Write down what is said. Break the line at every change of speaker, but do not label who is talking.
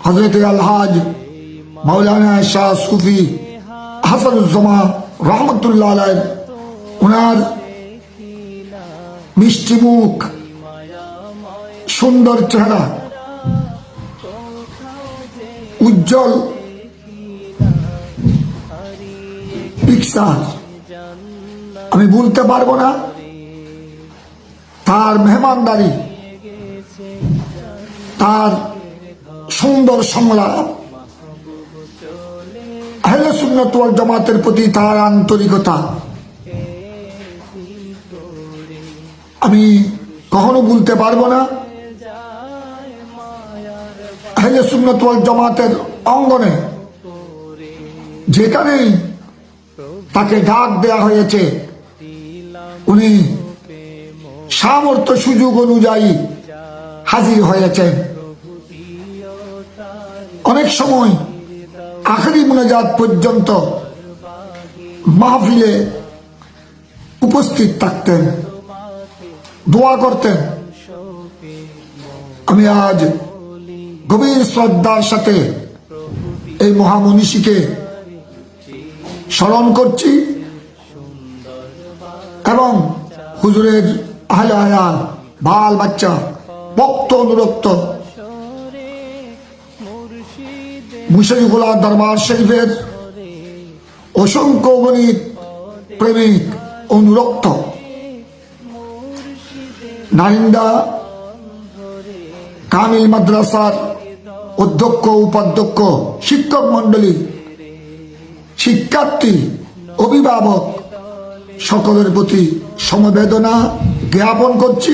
হযরত আলহাজ মাওলানা শাহ সুফি হাসানুজ্জামান রহমতুল্লাহ আলাইহি ওনার মিষ্টি মুখ, সুন্দর চেহারা, উজ্জ্বল পিকচার আমি ভুলতে পারবো না। তার মেহমানদারি, তার সুন্দর সংলাপ, আহলে সুন্নাত ওয়াল জামাতের প্রতি তার আন্তরিকতা আমি কখনো ভুলতে পারবো না। আহলে সুন্নাত ওয়াল জামাতের অঙ্গনে যেখানেই তাকে ডাক দেয়া হয়েছে উনি সামর্থ্য সুযোগ অনুযায়ী হাজির হয়েছেন। অনেক সময় আখেরি মুনাজাত পর্যন্ত মাহফিলে উপস্থিত থাকতেন, দোয়া করতেন। আমি আজ গভীর শ্রদ্ধার সাথে এই মহামনীষীকে স্মরণ করছি এবং হুজুরের আহলে হায়াত, বাল বাচ্চা, ভক্ত অনুরক্ত মুশরিকুল্লাহ দরবার শরীফের অসংখ্য গণিত প্রেমিক অনুরক্ত নারিন্দা কামিল মাদ্রাসার অধ্যক্ষ, উপাধ্যক্ষ, শিক্ষক মন্ডলী, শিক্ষার্থী, অভিভাবক সকলের প্রতি সমবেদনা জ্ঞাপন করছি।